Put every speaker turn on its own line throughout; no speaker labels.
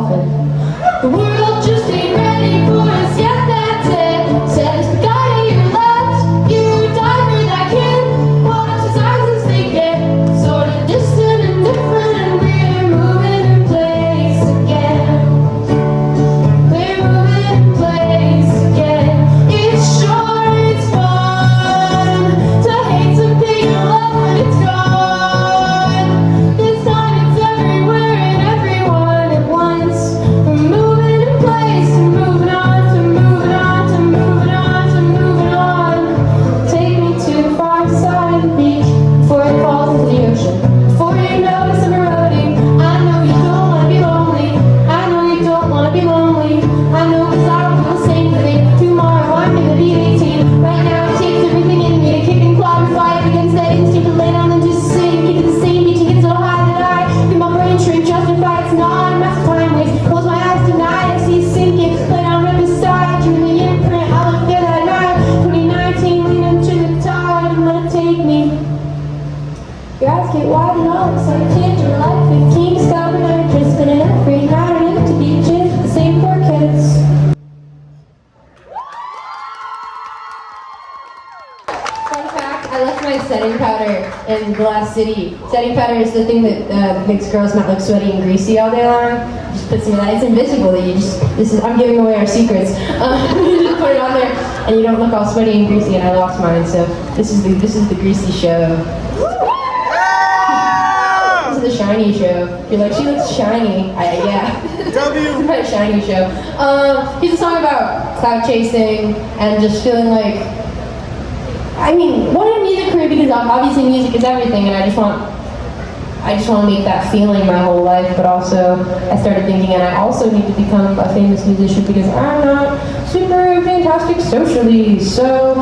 coffin. The world just ain't ready for us yet, that's it. Says the guy to your left, you die for that kid. Watch his eyes as they get sort of distant and different, and we're moving in place again. We're moving in place again. It's sure it's fun to hate something you love when it's gone. This time it's everywhere and everyone at once. We're moving in place and moving on to moving on to moving on to moving on. Take me to the far side of the beach before it falls into the ocean. Before you notice I'm eroding, I know you don't want to be lonely. I know you don't want to be lonely. I know because I don't feel the same thing. Tomorrow I'm gonna be 18. Right now it takes everything in me to kick and claw and fight against that instinct to lay down and just sing. Keep it the same beach and get so high that I feel my brain shrink. Justify it's not a massive time waste. Close my eyes tonight, I see it sinking. Lay down right beside you in the imprint. I look there that night. 2019, lean into the tide and let it take me. Your eyes get wide and all excited. Change your life. 15 discovering I'm just spinning every night and empty beaches with the same 4 kids. Fun fact, I left my setting powder in Glass City. Setting powder is the thing that makes girls not look sweaty and greasy all day long. Just put some of that. It's invisible. That you just. I'm giving away our secrets. You just put it on there, and you don't look all sweaty and greasy. And I lost mine, so this is the greasy show. This is the shiny show. You're like, she looks shiny. Yeah.
W.
It's my shiny show. Here's a song about cloud chasing and just feeling like. I mean, wanting a music career because obviously music is everything, and I just want to make that feeling my whole life. But also, I started thinking, and I also need to become a famous musician because I'm not super fantastic socially. So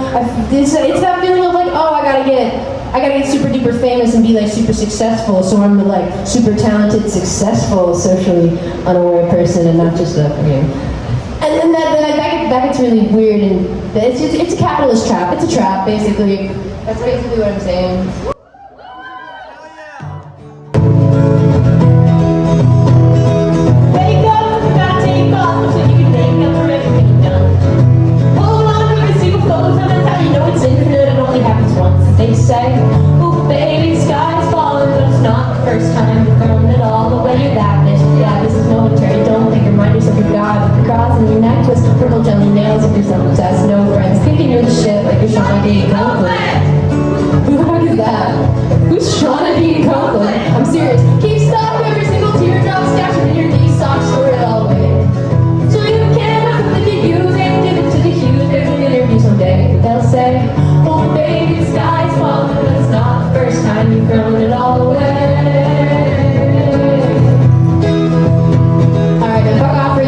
it's that feeling of like, oh, I gotta get super duper famous and be like super successful. So I'm the like super talented, successful, socially unaware person, and not just a. And that gets really weird, and it's a capitalist trap. It's a trap, basically. That's basically what I'm saying. Wake up, you gotta take off so you can make up for everything you've done. Hold on to every single photo, that's how you know it's infinite. It only happens once. They say, oh baby, the sky's falling, but it's not the first time you've thrown it all away. You're that bitch. Yeah, this is military. Don't think remind yourself you're God with the cross in your necklace, purple jelly nails if you're self-obsessed. No friends, thinking you're the shit like you're Shauna Dean Cokeland. Who the fuck is that? Who's Shauna Dean Cokeland? I'm serious. Keep stopping every single teardrop stashed in your knee socks, store it all away. So you can't have to think you use it, give it to the huge every interview someday. They'll say, oh baby, the sky's falling, but it's not the first time you've thrown it all away.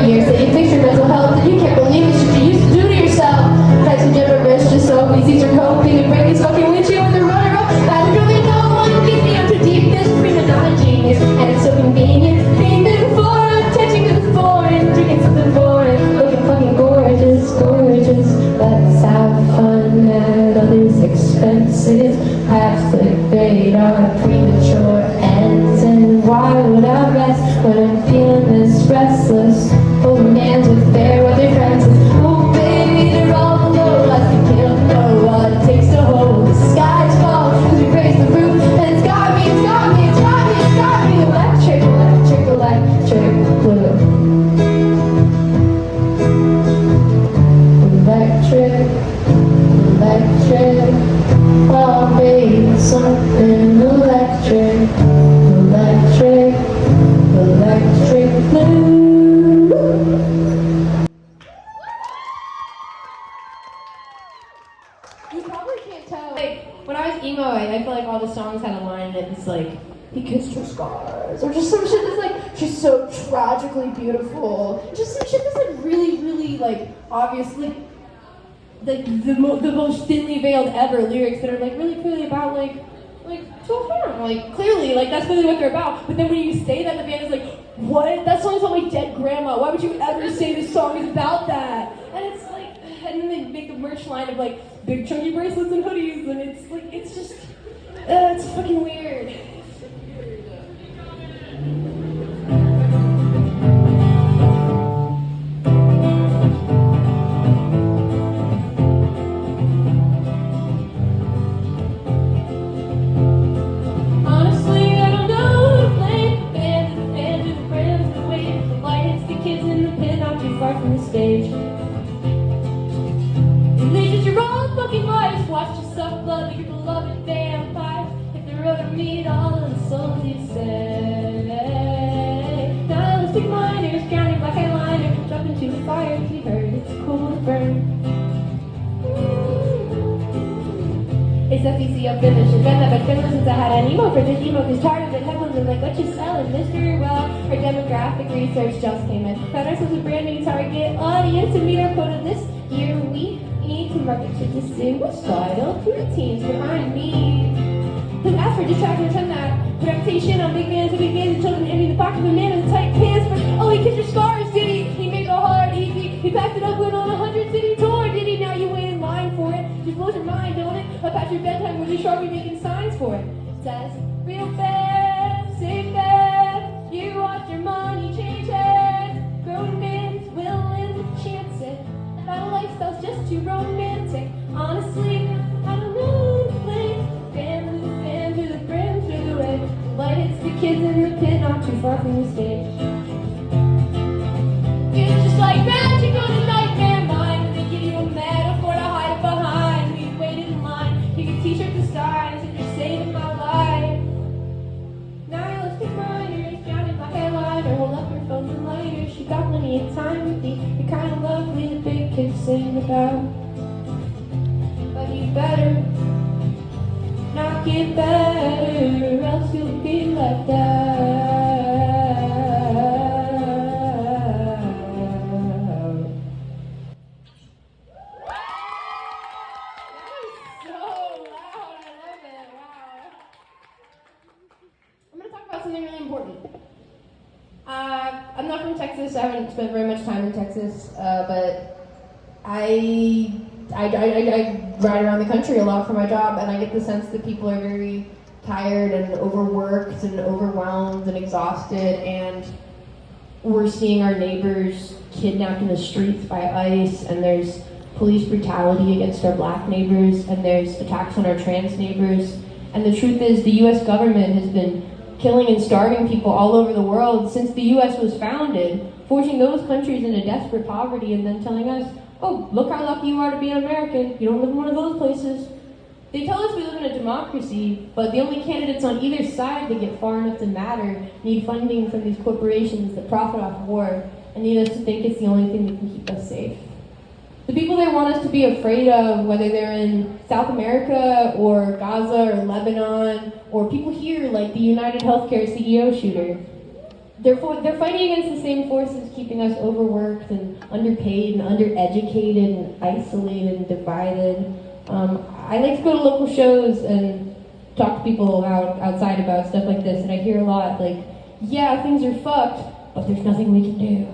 Say you fix your mental health and you can't believe the shit you used to do to yourself. Type some gibberish just so we see your coping and break these fucking windshield with a runner up. I really no one gets me up to deep. This freedom not a genius, and it's so convenient. Being before, attention to the foreign, drinking something foreign, looking fucking gorgeous, gorgeous. Let's have fun at others' expenses. Have clickbait on premature ends, and why would I rest when I'm feeling this restless? Holding hands with fair weather friends. Oh baby, they're all below us. We can't know what it takes to hold the skies fall as we raise the roof. And it's got me, it's got me, it's got me, it's got me. Electric, electric, electric blue. Electric, electric. Oh baby, something electric, electric, electric blue. You probably can't tell. Like, when I was emo, I feel like all the songs had a line that was like, he kissed her scars, or just some shit that's like, she's so tragically beautiful. Just some shit that's like really, really like, obviously, like the most thinly veiled ever lyrics that are like really clearly about like to a farm. Like clearly, like that's clearly what they're about. But then when you say that, the band is like, what? That song's about my dead grandma. Why would you ever say this song is about that? And it's like, and then they make the merch line of like big chunky bracelets and hoodies, and it's like, it's just, it's fucking weird. watch you suck blood like your beloved vampire. Hit the road and meet all of the souls you say. Nihilistic miners, drowning black eyeliner, jump into the fire 'cause we heard it's cool to burn. It's FEC up in the shit. I've been since I had an emo for just emo, cause tired of the headlines are like, what you selling, Mr. Well, our demographic research just came in. Found ourselves a brand new target audience to meet our quota this year. We need to market to distinguished style preteens behind me. Who asked for distraction and that? Put reputation on big fans and children envy the pocket of a man in the tight pants. But oh, he kissed your scars, did he? He made it hard easy. He packed it up, went on a 100-city tour, did he? Now you wait in line for it. Just blows your mind, don't it? Up at your bedtime with your Sharpie making signs for it. Says, real fast, safe fast. You watch your money change hands. Grown men's willing to chance it. Our lifestyle's just too romantic. Honestly, I don't know the place. Family, the fan, through the brim, through the red. Light hits the kids in the pit, not too far from the stage. It's just like magic on a nightmare mind. When they give you a metaphor to hide it behind. We waited in line, you can t-shirt the signs, and you're saving my life. Nihilistic miners, drowning black eyeliner. Hold up your phones and lighters. She got plenty of time with me. The kind of love we the big kids sing about. But you better not get better, or else you'll be left out. Something really important. I'm not from Texas. I haven't spent very much time in Texas, but I ride around the country a lot for my job, and I get the sense that people are very tired and overworked and overwhelmed and exhausted, and we're seeing our neighbors kidnapped in the streets by ICE, and there's police brutality against our black neighbors, and there's attacks on our trans neighbors, and the truth is the U.S. government has been killing and starving people all over the world since the U.S. was founded, forcing those countries into desperate poverty and then telling us, oh, look how lucky you are to be an American. You don't live in one of those places. They tell us we live in a democracy, but the only candidates on either side that get far enough to matter need funding from these corporations that profit off war and need us to think it's the only thing that can keep us safe. The people they want us to be afraid of, whether they're in South America or Gaza or Lebanon, or people here like the United Healthcare CEO shooter, they're fighting against the same forces keeping us overworked and underpaid and undereducated and isolated and divided. I like to go to local shows and talk to people outside about stuff like this, and I hear a lot like, yeah, things are fucked, but there's nothing we can do.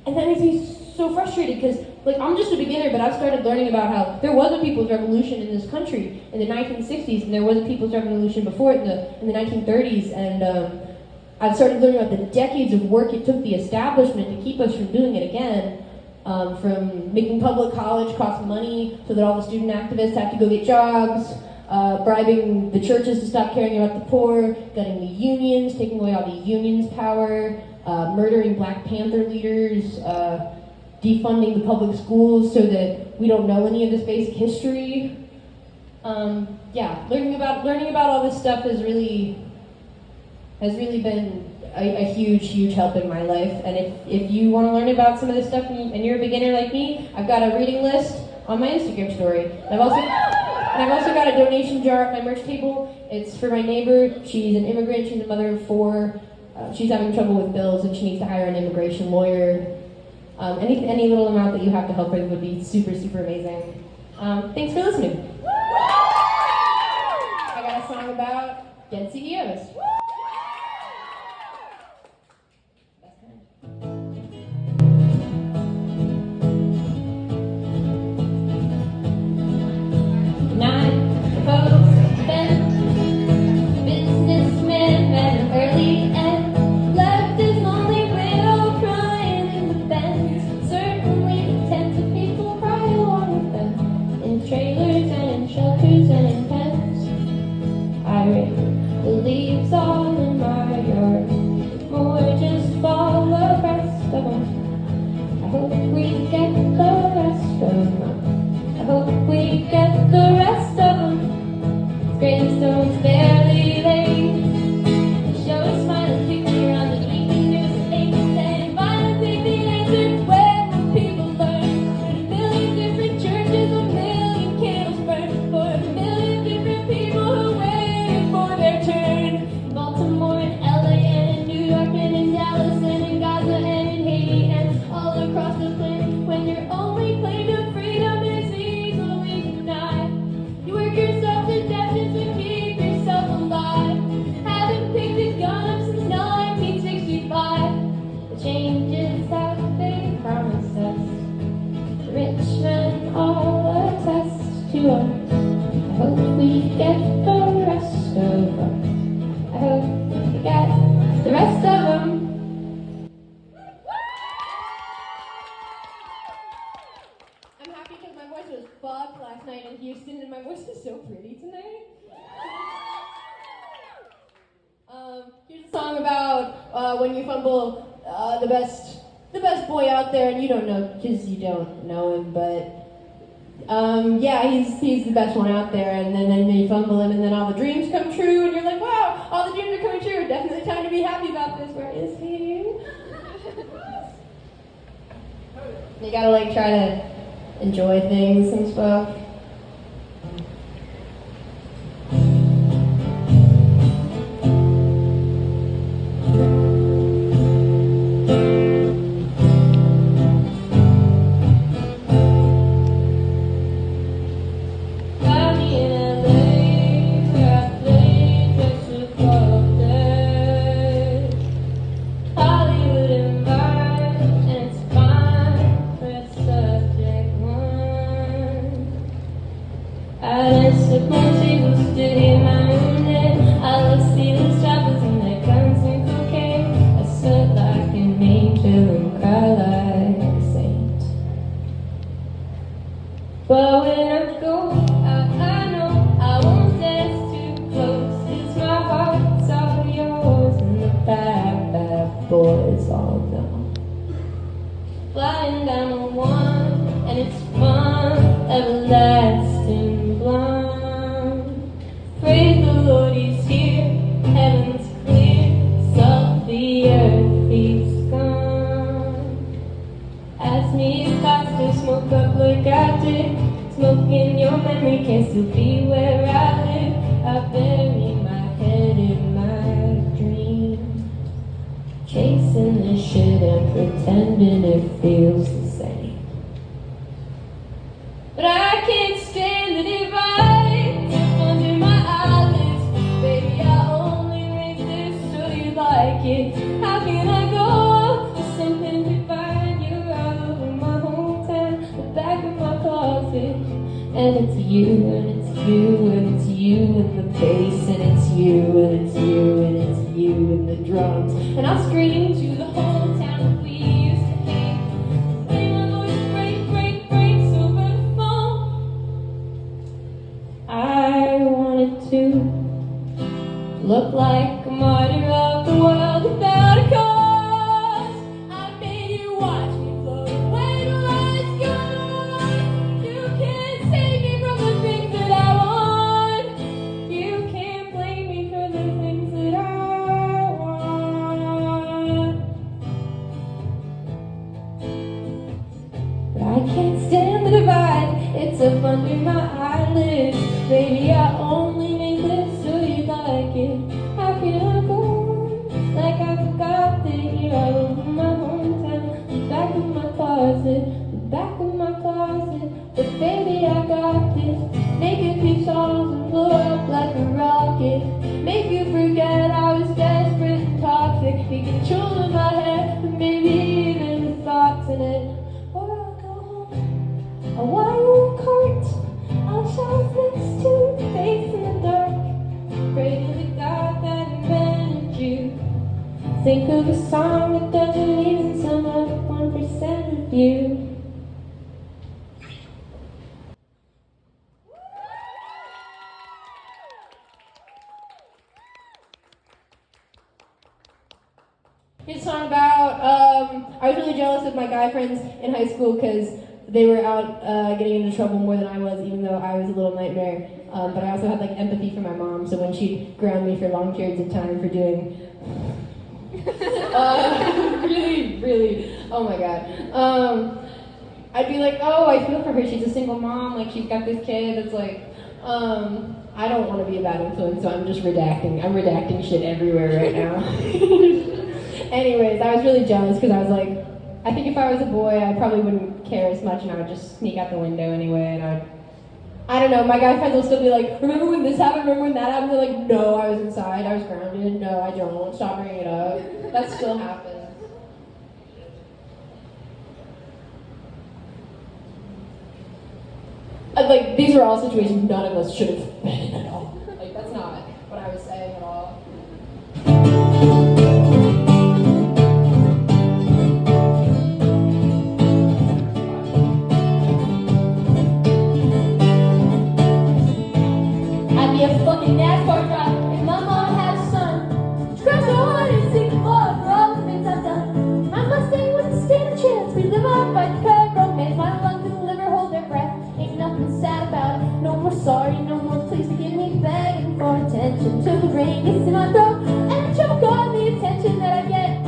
And that makes me so frustrated because, like, I'm just a beginner, but I've started learning about how there was a people's revolution in this country in the 1960s, and there was a people's revolution before it in the 1930s, and I've started learning about the decades of work it took the establishment to keep us from doing it again, from making public college cost money so that all the student activists have to go get jobs, bribing the churches to stop caring about the poor, gutting the unions, taking away all the unions' power, murdering Black Panther leaders, defunding the public schools so that we don't know any of this basic history. Learning about all this stuff has really been a huge help in my life. And if you want to learn about some of this stuff and you're a beginner like me, I've got a reading list on my Instagram story. And I've also got a donation jar at my merch table. It's for my neighbor. She's an immigrant. She's a mother of 4. She's having trouble with bills and she needs to hire an immigration lawyer. Any little amount that you have to help her would be super amazing. Thanks for listening. I got a song about dead CEOs. Trailers and hope we get the rest of them. I hope we get the rest of them. I'm happy because my voice was fucked last night in Houston, and my voice is so pretty tonight. Here's a song about when you fumble the best boy out there, and you don't know because you don't know him, but yeah, he's the best one out there, and then you fumble him, and then all the dreams come true, and you're like, wow, all the dreams are coming true. Definitely time to be happy about this. Where is he? You gotta like try to enjoy things and stuff. But when I go out, I know I won't dance too close. 'Cause my heart's all yours, and the bad boys all gone. Flying down the one, and it's fun, everlasting blonde. Praise the Lord, He's here, heaven's clear, salt the earth, He's gone. Ask me if I still smoke up like I did. Smoke in your memory can still be where I live. I bury my head in my dream, chasing this shit and pretending it feels the same. But I can't stand the divide under my eyelids. Baby, I only made this so you like it. How can I go with something divine? You're all over my hometown, the back of my closet. And it's you, and it's you, and it's you in the bass, and it's you, and it's you, and it's you in the drums. And I'll scream to the whole town that we used to hate. Make my voice breaks over the phone. I wanted to look like a martyr of the world without a cause. I made you watch me float away till I was gone. You can't save me from the things that I want. You can't blame me for the things that I want. But I can't stand the divide. It's up under my eyelids. Baby, I only made this so you like it. How can I go like I forgot that you're all over my hometown, the back of my closet, the back of my closet. But baby, I got this. Make a few songs and blow up like a rocket. Make you forget I was desperate and toxic. Be controlling my head, and maybe even the thoughts in it. Or I'll go home, I'll wire a cart, I'll shove next to your face in the dark. Pray to the God that invented you. Think of a song that doesn't even sum up 1% of you. Here's a song about, I was really jealous of my guy friends in high school because they were out getting into trouble more than I was, even though I was a little nightmare. But I also had like empathy for my mom, so when she'd ground me for long periods of time for doing really, oh my god. I'd be like, oh, I feel for her, she's a single mom, like she's got this kid, it's like, I don't want to be a bad influence, so I'm just redacting. I'm redacting shit everywhere right now. Anyways, I was really jealous because I was like, I think if I was a boy, I probably wouldn't care as much and I would just sneak out the window anyway, and I don't know, my guy friends will still be like, remember when this happened, remember when that happened? They're like, no, I was inside, I was grounded, no, I don't, stop bringing it up. That still happens.
Like, these are all situations none of us should have been in at all. Like, that's not what I was saying at all.
I'd be a fucking NASCAR driver if my mom had a son. She crashed so hard and sick for all the things I've done. My Mustang wouldn't stand a chance. We live on by the curb romance. My lungs and liver hold their breath. Ain't nothing sad about it. No more sorry, no more please forgive me. Begging for attention till the rain gets in my throat and I choke on the attention that I get.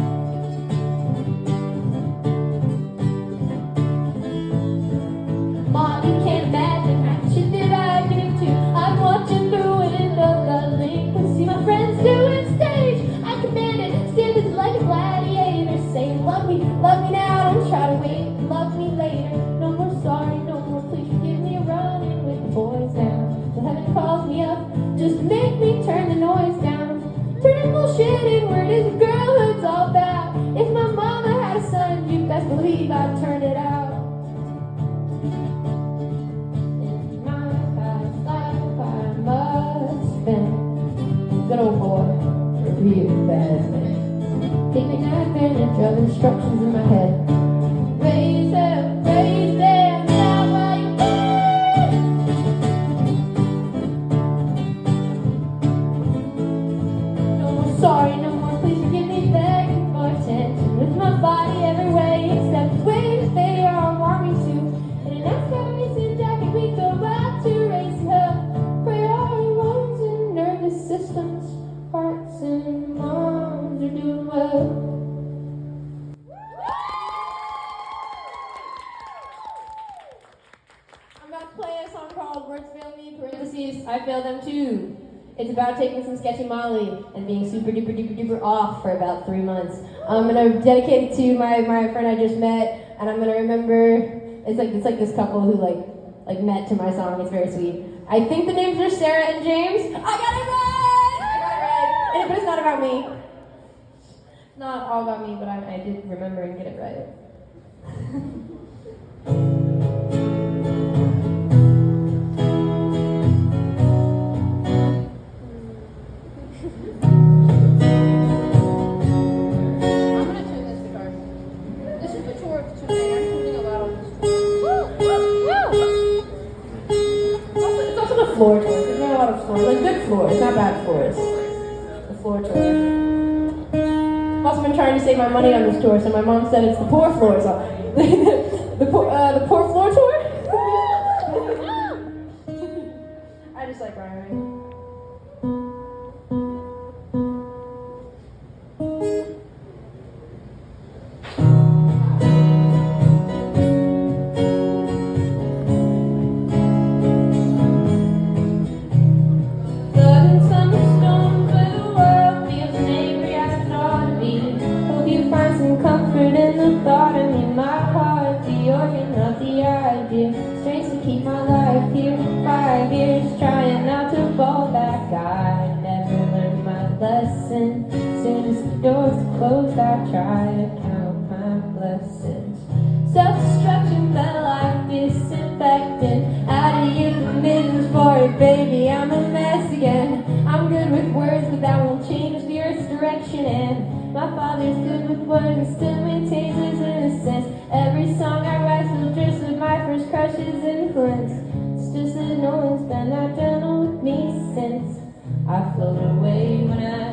Mom, you can't imagine how much shit that I've been into. I'm watching through it in the link. See my friends doing stage. I command it, standing like a gladiator, saying love me now, don't try to wait, love me later. No more sorry, no more please forgive me. Running with the boys now. So heaven calls me up, just make me turn the noise down. Turn bullshit inward is what girlhood's all about. If my mama had a son, you best believe I'd turn it out. In my past life, I must have been good old boy, a real bad man. Taking advantage of instructions in my head. Raise them, now while you can. No more sorry, no more please forgive me, begging for attention. With my body every way except the way that they all want me to. In an NASCAR racing jacket, we go out to race hell. Pray our lungs and nervous systems, hearts and moms are doing well. I'm about to play a song called Words Fail Me, parentheses, I fail them too. It's about taking some sketchy Molly and being super duper duper duper off for about 3 months. I'm gonna dedicate it to my friend I just met, and I'm gonna remember, it's like this couple who like met to my song. It's very sweet. I think the names are Sarah and James. I got it right! But it's not about me. It's not all about me, but I did remember and get it right. Floor tour. There's not a lot of floors. Like good floors, not bad floors. The floor tour. I've also been trying to save my money on this tour, so my mom said it's the poor floor. So the poor floor tour. I just like rhyming. Strength to keep my life here. 5 years trying not to fall back. I never learned my lesson. Soon as the doors closed, I try to count my blessings. Self-destruction felt like disinfectant. Out of euphemisms for it, baby, I'm a mess again. I'm good with words, but that won't change the earth's direction. And my father's good with words and still maintains his innocence. Every song I write still drifts with my first crush's influence. It's just that no one's been that gentle with me since I float away when I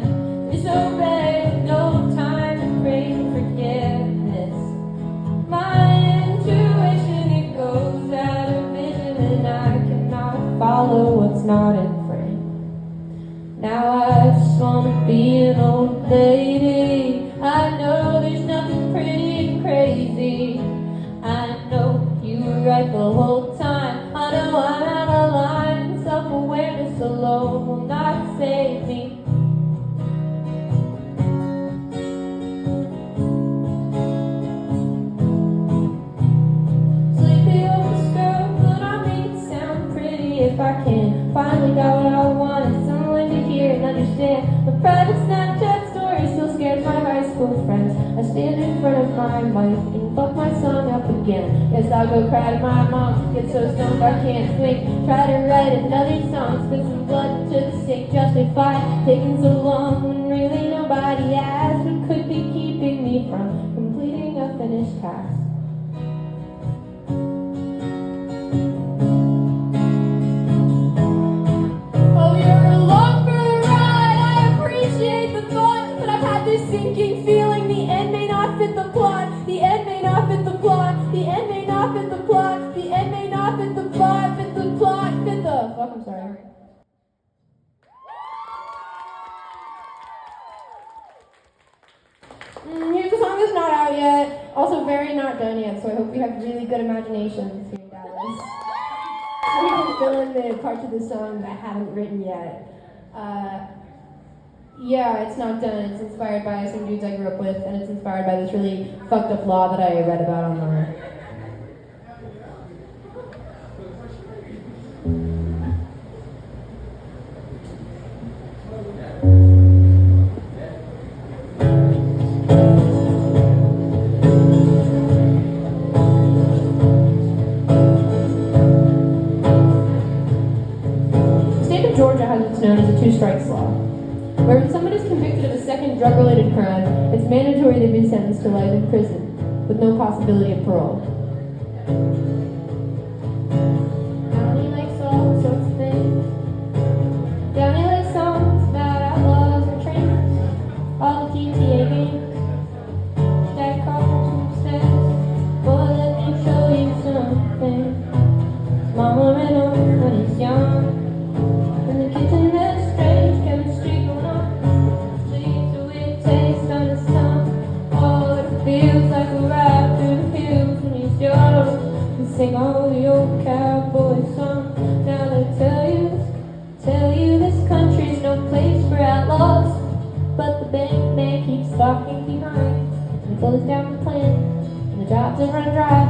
disobey. No time to pray for forgiveness. My intuition, it goes out of vision, and I cannot follow what's not in frame. Now I just wanna be an old lady. I know there's nothing pretty and crazy. I know you were right the whole time. I know I'm out of line. Self-awareness alone will not save me. Sleepy old girl, but I make it sound pretty if I can. Finally got what I wanted, someone to hear and understand. The private Snapchat story still scares my high school friends. I stand in front of my mic and fuck my song up and again. Guess I'll go cry to my mom, get so stoned I can't think. Try to write another song, spit some blood to the sink. Justify taking so long when really nobody asked. What could be keeping me from completing a finished task? Oh, you're along for the ride, I appreciate the thought, but I've had this sinking feeling the end may not fit the plot. The end may not fit the plot. The end may not fit the plot. The end may not fit the plot. Fit the plot. Fit the fuck. I'm sorry. Here's a song that's not out yet. Also very not done yet. So I hope you have really good imaginations here in Dallas. So you can fill in the parts of the song that I haven't written yet. Yeah, it's not done. It's inspired by some dudes I grew up with, and it's inspired by this really fucked up law that I read about online. The state of Georgia has what's known as a two-strikes law, where when someone is convicted of a second drug-related crime, it's mandatory they be sentenced to life in prison, with no possibility of parole. Downey likes all sorts of things. Downey likes songs about outlaws and trains, all the GTA games, Jack Carter says, boy, let me show you something. Mama ran on when he's young. In the kitchen there's strange chemistry going on. Sweet, sweet taste on his tongue. Oh, it feels like a ride through the hills when he's young. We sing all the old cowboy songs. Now they tell you this country's no place for outlaws. But the bank man keeps stalking behind. And he closed down the plant, and the jobs have run dry.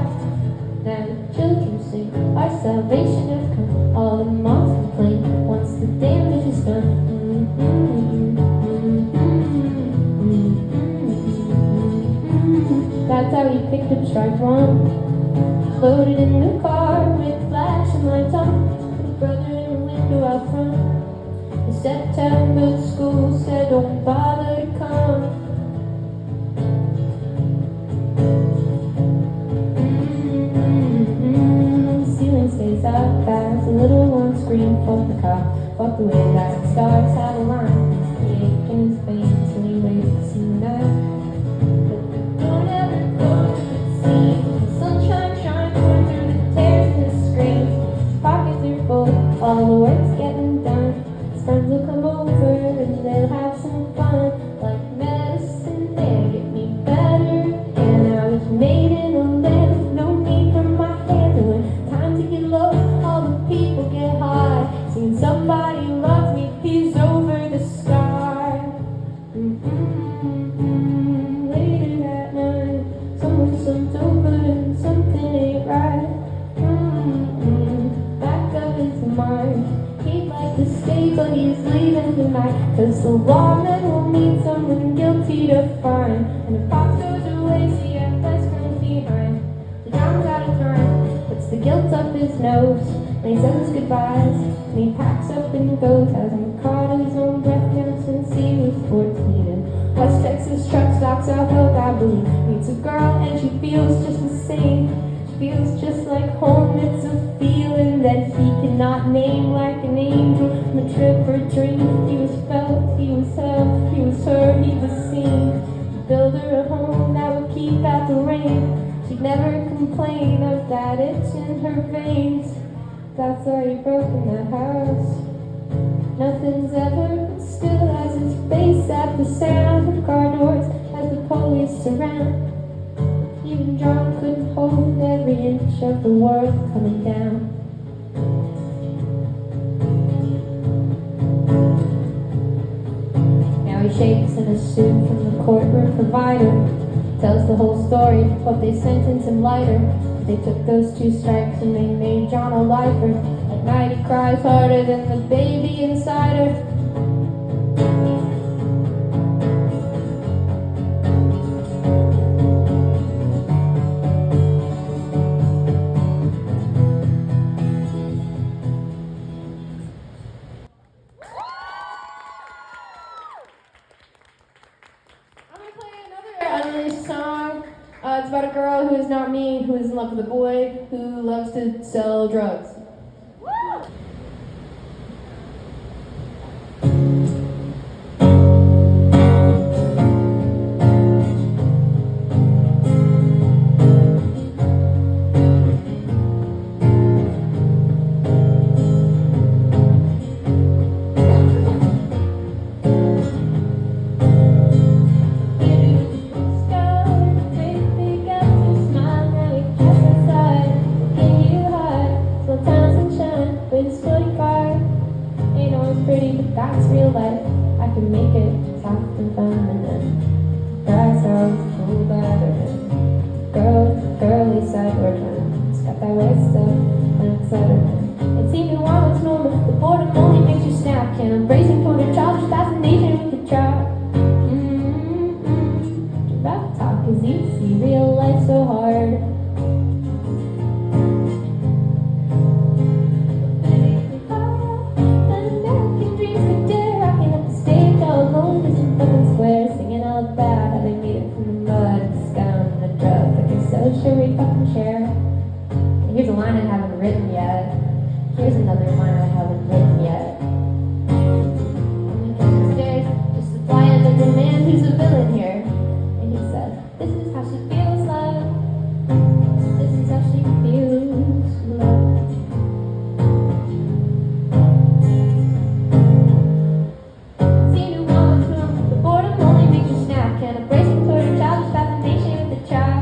Now the children sing, our salvation has come. All the moms complain once the damage is done. That's how he picked up strike one. Loaded in the car with flashing lights on. Put his brother in the window out front. In September, the school said, don't bother to come. Stays up as the little one screamed, fuck the cop, fuck the way that stars have a line. He ache in his veins when he wakes in the night. But don't ever go to the sea. The sunshine shines through the tears in his screens. His pockets are full, all the work's getting done. His friends will come over and they'll have some fun. Like medicine, they get me better. And I was made in a land with no need for my hands. And when time to get low, all the people get high. Singing somebody loves me, he's over the sky. Later that night, someone's slumped over and something ain't right. Back of his mind, he'd like to stay, but he's leaving tonight. Cause the lawman will need someone guilty to find. And if Pops goes away, so you have best friends behind. The drama's out of time, puts the guilt up his nose, and he says his goodbyes, and he packs up and goes. Hasn't caught his own breath now since he was 14. And West Texas truck stops south of Abilene. Meets a girl and she feels just the same. She feels just like home. It's a feeling that he cannot name, like an angel from a trip or dream. He was felt, he was held, he was heard, he was seen. Build her a home that would keep out the rain. She'd never complain of that itch in her veins. That's why he broke in that house. Nothing's ever but still as his face at the sound of car doors as the police surround. Even John couldn't hold every inch of the world coming down. Now he shakes in a suit from the courtroom provider. Tells the whole story, hope they sentence him lighter. They took those 2 strikes and they made John a lifer. At night he cries harder than the baby inside her.
about a girl who is not me, who is in love with a boy who loves to sell drugs.
Pretty, but that's real life. I can make it soft and feminine. Guys are cool better. Girly side or twins. Got that way stuff and etc. It's even while it's normal. The boredom only makes you snap. Can't embrace it for the childish fascination with the trap. Rap talk is easy, real life so hard. Should we fucking share? Here's a line I haven't written yet. Here's another line I haven't written yet. On the stairs, just the quiet of the man who's a villain here. And he said, this is how she feels like. This is how she feels like. See you want to, the boredom only makes you snap. Can't embrace it toward a childish fascination with the trap.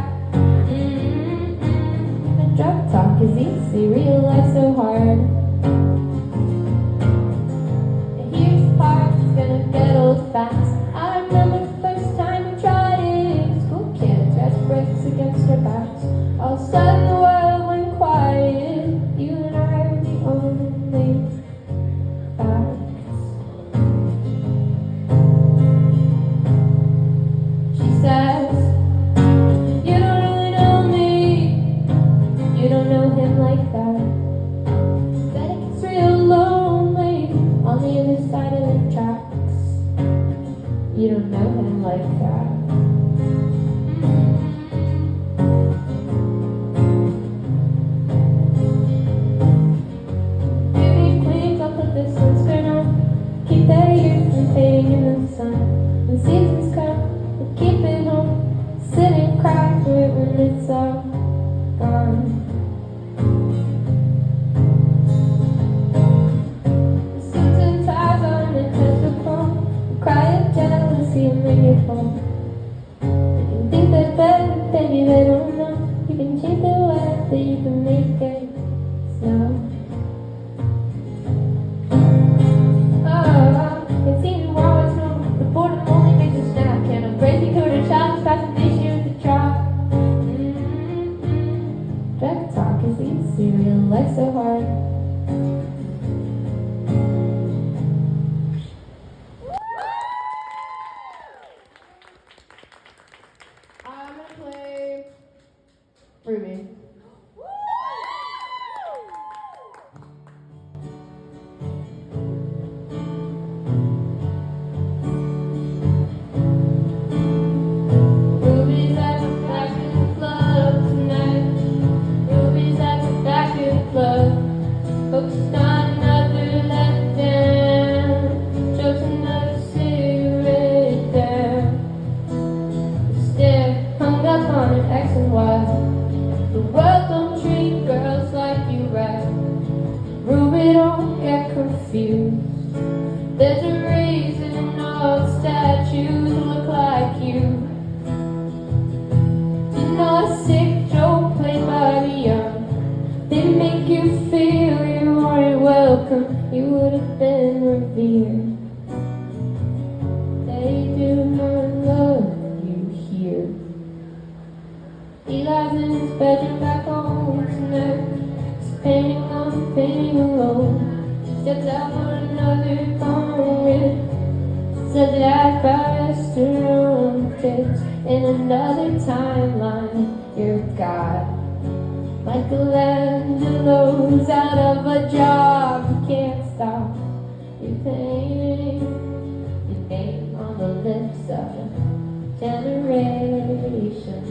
Drug talk is easy, real life so hard. And here's the part that's gonna get old fast. I remember the first time we tried it. School kids, red bricks against our backs. All of a sudden the world went quiet. You and I were the only facts. She says, you don't really know me. You don't know him like that. That it gets real lonely on the other side of the tracks. You don't know him like that. Beauty queens, I'll put this sunscreen on. Keep their ears from fading in the sun. When seasons come, we'll keep it home. Sit and cry for it when it's all gone. Cry of jealousy and bring it home. You can think they're better, baby, they don't know. You can change the weather, you can make it snow. It's even while it's normal. The boredom only makes you snap. Can't embrace you toward a child's fascination with the trap. Drug talk is easy, real life so hard.
I'm gonna play Ruby. Ruby's at the back of the club tonight. Ruby's at the back of the club. Focused on another letdown. Chose another cigarette down. Still hung up on an X and Y. The world don't treat girls like you right. Ruby, don't get confused. There's a reason all statues look like you. You know a sick joke played by the young. They make you feel you weren't welcome. You would have been revered. They do not love you here. He lies in his bedroom back home tonight. He's painting alone. Steps out for another moment. Said that restaurant tips in another timeline. You're God. Michelangelo's out of a job. You can't stop. You're painting your name on the lips of a generation.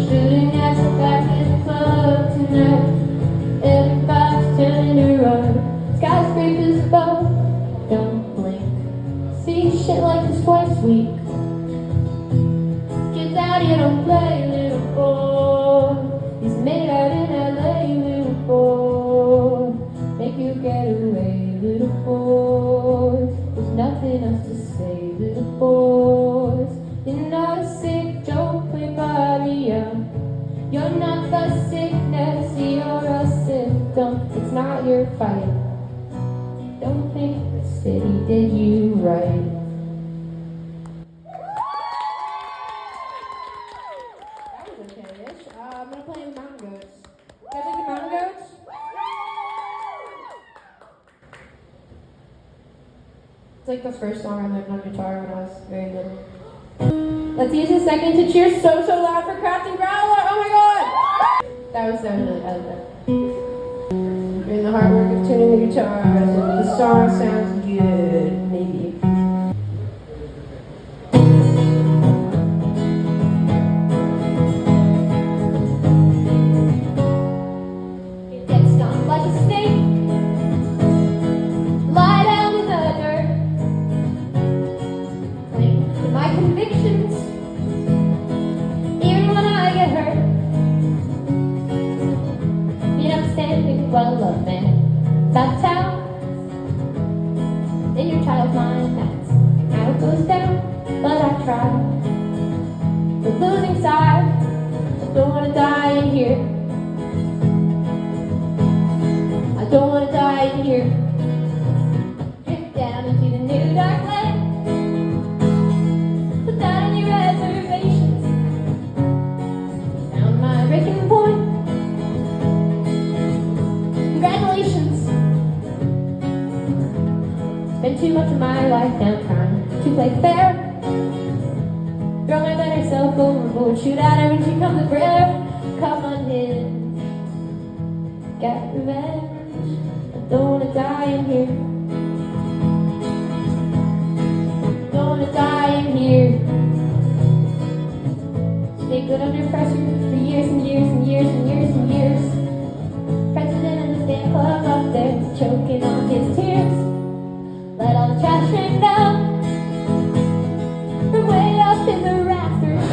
Shooting at the back of the club tonight. Everybody's turning around. Skyscrapers above. Don't blink. See shit like this twice a week. Kids out here don't play, little boy. He's made out in LA, little boy. Make you get away, little boys. There's nothing else to say, little boys. You're not a sick, don't play Maria. You're not the sickness, you're a symptom. It's not your fight. Don't think the city did you right. That was okay-ish. I'm gonna play the Mountain Goats. You guys like the Mountain Goats? It's like the first song I learned on guitar when I was very little. Let's use a second to cheer so loud for Craft and Growler. Oh my god! That was really, I love that. Doing the hard work of tuning the guitar so the song sounds good, maybe. It gets stung like a snake. Lie down in the dirt. Cling to my convictions, even when I get hurt. Be an upstanding, well-loved man about town. In your child's mind, that's how it goes down. But I try. The losing side, I don't want to die in here. I don't want to die in here. Drift down into the new dark land. Put that on your reservations. Found my breaking point. Congratulations. Spent too much of my life down trying to play fair. Throw my better self overboard. Shoot at her when she comes to prayer. Come on in. Get revenge. I don't want to die in here. Don't want to die in here. Stay good under pressure for years and years and years and years and years. President of the fan club up there choking on his tears. Let all the trash rain down from way up in the rafters.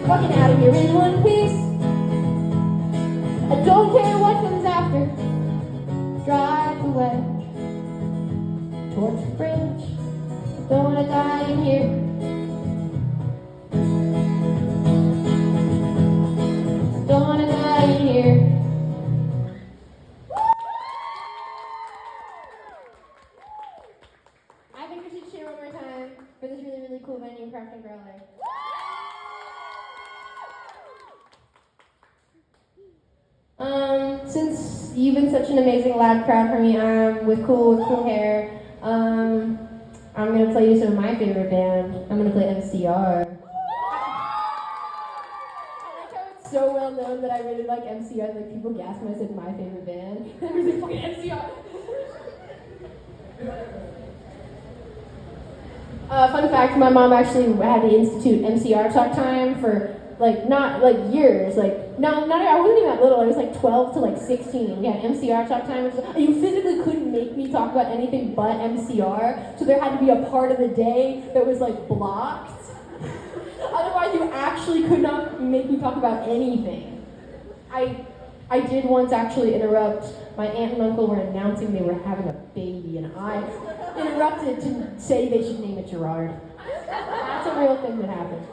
Walking out of here in one piece. I don't care what comes after. Drive the wedge towards the bridge. Don't want to die in here. Don't want to die in here. I think we should cheer one more time for this really cool venue, Craft and Growler. Since you've been such an amazing loud crowd for me, with cool hair, I'm gonna play you some of my favorite band. I'm gonna play MCR. I like how it's so well known that I really like MCR. Like people gasp when I said my favorite band. Everything's fucking MCR. Fun fact: my mom actually had to institute MCR talk time for not years. I wasn't even that little. I was 12 to 16. We had MCR talk time. You physically couldn't make me talk about anything but MCR. So there had to be a part of the day that was blocked. Otherwise, you actually could not make me talk about anything. I did once actually interrupt. My aunt and uncle were announcing they were having a baby, and I interrupted to say they should name it Gerard. That's a real thing that happened.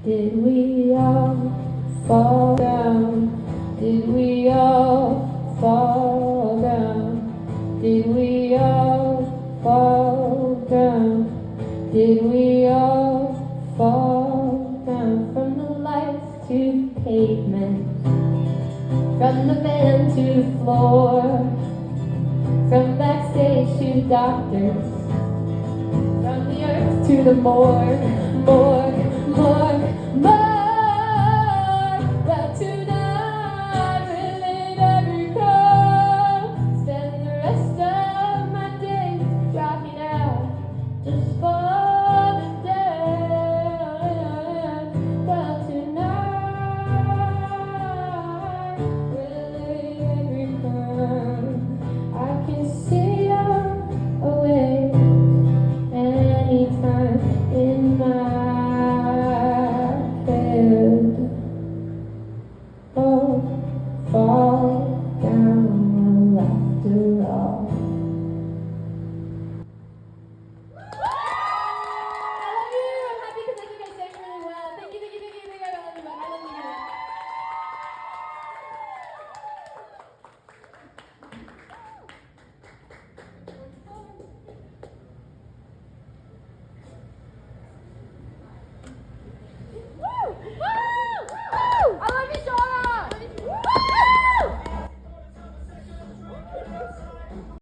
Did we all fall down? Did we all fall down? Did we all fall down? Did we all fall down? From the lights to the pavement, from the van to the floor, from backstage to the doctors, from the earth to the morgue, morgue, morgue.